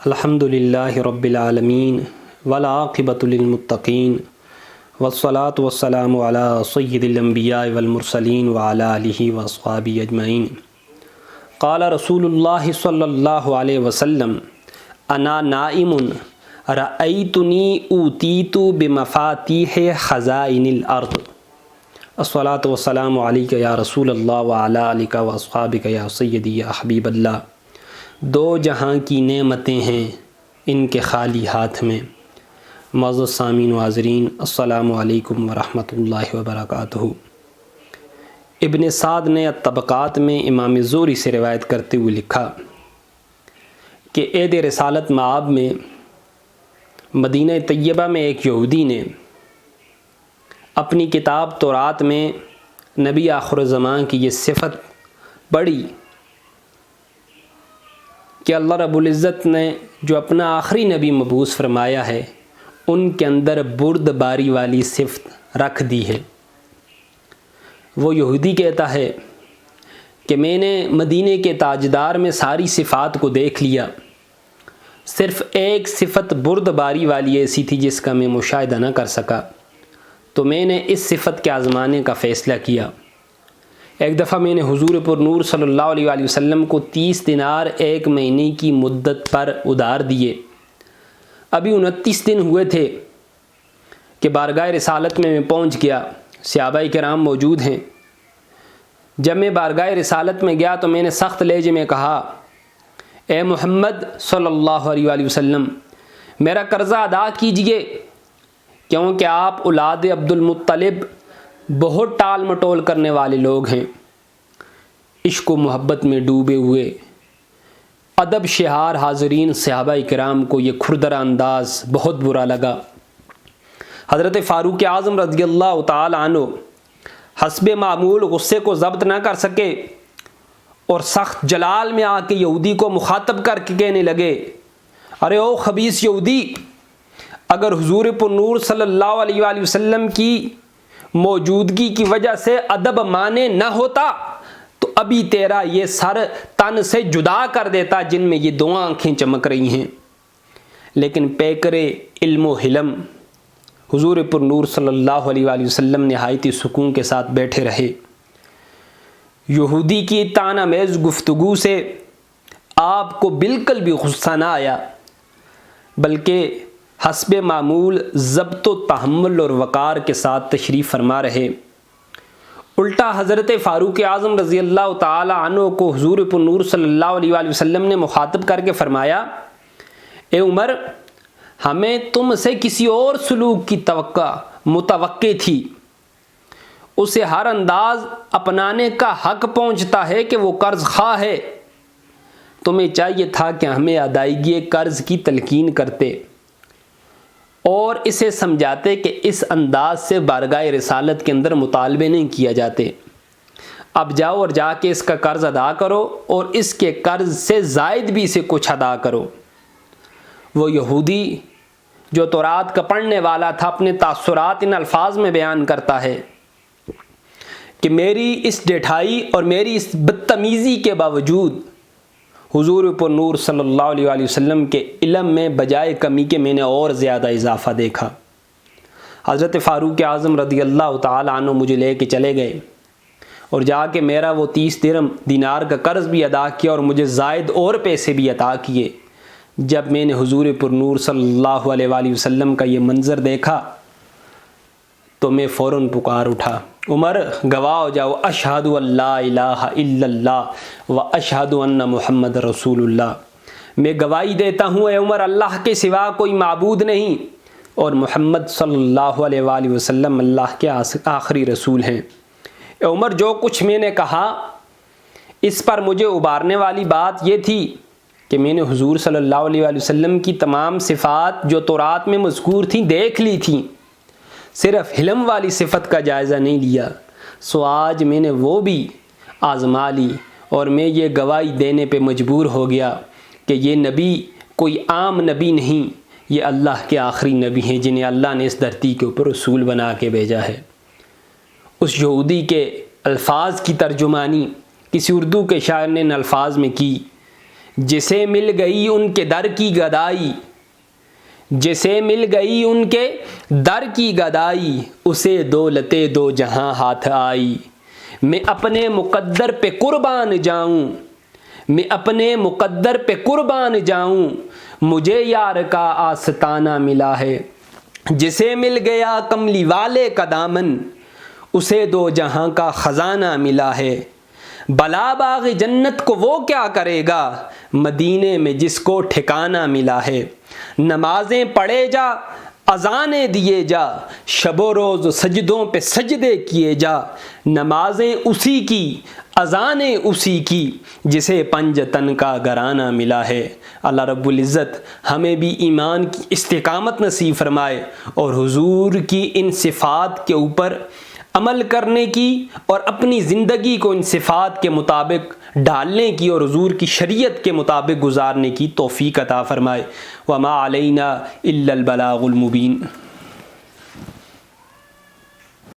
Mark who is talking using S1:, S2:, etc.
S1: الحمدللہ رب العالمین والعاقبۃ للمتقین والصلاة والسلام علی سید الانبیاء والمرسلین وعلی آلہ واصحابہ اجمعین۔ قال رسول اللہ صلی اللہ علیہ وسلم انا نائم رأیتنی اوتیت بمفاتیح خزائن الارض۔ الصلاة والسلام علیک یا رسول اللہ وعلی آلک واصحابک یا سیدی یا حبیب اللہ۔ دو جہاں کی نعمتیں ہیں ان کے خالی ہاتھ میں۔ معزز سامعین و حاضرین، السلام علیکم ورحمۃ اللہ وبرکاتہ۔ ابن سعد نے الطبقات میں امام زہری سے روایت کرتے ہوئے لکھا کہ عید رسالت مآب میں مدینہ طیبہ میں ایک یہودی نے اپنی کتاب تورات میں نبی آخر زمان کی یہ صفت پڑھی کہ اللہ رب العزت نے جو اپنا آخری نبی مبعوث فرمایا ہے ان کے اندر بردباری والی صفت رکھ دی ہے۔ وہ یہودی کہتا ہے کہ میں نے مدینے کے تاجدار میں ساری صفات کو دیکھ لیا، صرف ایک صفت بردباری والی ایسی تھی جس کا میں مشاہدہ نہ کر سکا، تو میں نے اس صفت کے آزمانے کا فیصلہ کیا۔ ایک دفعہ میں نے حضور پر نور صلی اللہ علیہ وآلہ وسلم کو 30 دینار ایک مہینے کی مدت پر ادھار دیے۔ ابھی 29 دن ہوئے تھے کہ بارگاہ رسالت میں پہنچ گیا، صحابہ کرام موجود ہیں۔ جب میں بارگاہ رسالت میں گیا تو میں نے سخت لہجے میں کہا، اے محمد صلی اللہ علیہ وآلہ وسلم، میرا قرضہ ادا کیجئے، کیونکہ آپ اولاد عبد المطلب بہت ٹال مٹول کرنے والے لوگ ہیں۔ عشق و محبت میں ڈوبے ہوئے ادب شہار حاضرین صحابہ کرام کو یہ کھردرا انداز بہت برا لگا۔ حضرت فاروق اعظم رضی اللہ تعالی عنہ حسب معمول غصے کو ضبط نہ کر سکے اور سخت جلال میں آ کے یہودی کو مخاطب کر کے کہنے لگے، ارے او خبیث یہودی، اگر حضور پر نور صلی اللہ علیہ وآلہ وسلم کی موجودگی کی وجہ سے ادب مانے نہ ہوتا تو ابھی تیرا یہ سر تن سے جدا کر دیتا جن میں یہ دو آنکھیں چمک رہی ہیں۔ لیکن پیکرے علم و حلم حضور پر نور صلی اللہ علیہ وآلہ وسلم نہایت سکون کے ساتھ بیٹھے رہے۔ یہودی کی طعن آمیز گفتگو سے آپ کو بالکل بھی غصہ نہ آیا، بلکہ حسب معمول ضبط و تحمل اور وقار کے ساتھ تشریف فرما رہے۔ الٹا حضرت فاروق اعظم رضی اللہ تعالی عنہ کو حضور پر نور صلی اللہ علیہ وآلہ وسلم نے مخاطب کر کے فرمایا، اے عمر، ہمیں تم سے کسی اور سلوک کی متوقع تھی۔ اسے ہر انداز اپنانے کا حق پہنچتا ہے کہ وہ قرض خواہ ہے۔ تمہیں چاہیے تھا کہ ہمیں ادائیگی قرض کی تلقین کرتے اور اسے سمجھاتے کہ اس انداز سے بارگاہ رسالت کے اندر مطالبے نہیں کیا جاتے۔ اب جاؤ اور جا کے اس کا قرض ادا کرو اور اس کے قرض سے زائد بھی اسے کچھ ادا کرو۔ وہ یہودی جو تورات کا پڑھنے والا تھا اپنے تاثرات ان الفاظ میں بیان کرتا ہے کہ میری اس ڈھٹائی اور میری اس بدتمیزی کے باوجود حضور پر نور صلی اللہ علیہ وآلہ وسلم کے علم میں بجائے کمی کے میں نے اور زیادہ اضافہ دیکھا۔ حضرت فاروق اعظم رضی اللہ تعالی عنہ مجھے لے کے چلے گئے اور جا کے میرا وہ 30 دینار کا قرض بھی ادا کیا اور مجھے زائد اور پیسے بھی عطا کیے۔ جب میں نے حضور پر نور صلی اللہ علیہ وآلہ وسلم کا یہ منظر دیکھا تو میں فوراً پکار اٹھا، عمر گواہ ہو جاؤ، اشہد ان لا الہ الا اللہ و اشہد ان محمد رسول اللہ، میں گواہی دیتا ہوں اے عمر اللہ کے سوا کوئی معبود نہیں اور محمد صلی اللہ علیہ وآلہ وسلم اللہ کے آخری رسول ہیں۔ اے عمر، جو کچھ میں نے کہا اس پر مجھے ابھارنے والی بات یہ تھی کہ میں نے حضور صلی اللہ علیہ وآلہ وسلم کی تمام صفات جو تورات میں مذکور تھیں دیکھ لی تھیں، صرف حلم والی صفت کا جائزہ نہیں لیا۔ سو آج میں نے وہ بھی آزما لی اور میں یہ گواہی دینے پہ مجبور ہو گیا کہ یہ نبی کوئی عام نبی نہیں، یہ اللہ کے آخری نبی ہیں جنہیں اللہ نے اس دھرتی کے اوپر رسول بنا کے بھیجا ہے۔ اس یہودی کے الفاظ کی ترجمانی کسی اردو کے شاعر نے ان الفاظ میں کی جسے مل گئی ان کے در کی گدائی، جسے مل گئی ان کے در کی گدائی، اسے دولت دو جہاں ہاتھ آئی۔ میں اپنے مقدر پہ قربان جاؤں، میں اپنے مقدر پہ قربان جاؤں، مجھے یار کا آستانہ ملا ہے۔ جسے مل گیا کملی والے کا دامن، اسے دو جہاں کا خزانہ ملا ہے۔ بلا باغ جنت کو وہ کیا کرے گا، مدینے میں جس کو ٹھکانہ ملا ہے۔ نمازیں پڑھے جا، اذانیں دیے جا، شب و روز سجدوں پہ سجدے کیے جا، نمازیں اسی کی، اذانیں اسی کی، جسے پنجتن کا گرانہ ملا ہے۔ اللہ رب العزت ہمیں بھی ایمان کی استقامت نصیب فرمائے اور حضور کی ان صفات کے اوپر عمل کرنے کی اور اپنی زندگی کو ان صفات کے مطابق ڈالنے کی اور حضور کی شریعت کے مطابق گزارنے کی توفیق عطا فرمائے۔ وما علینا الا البلاغ المبین۔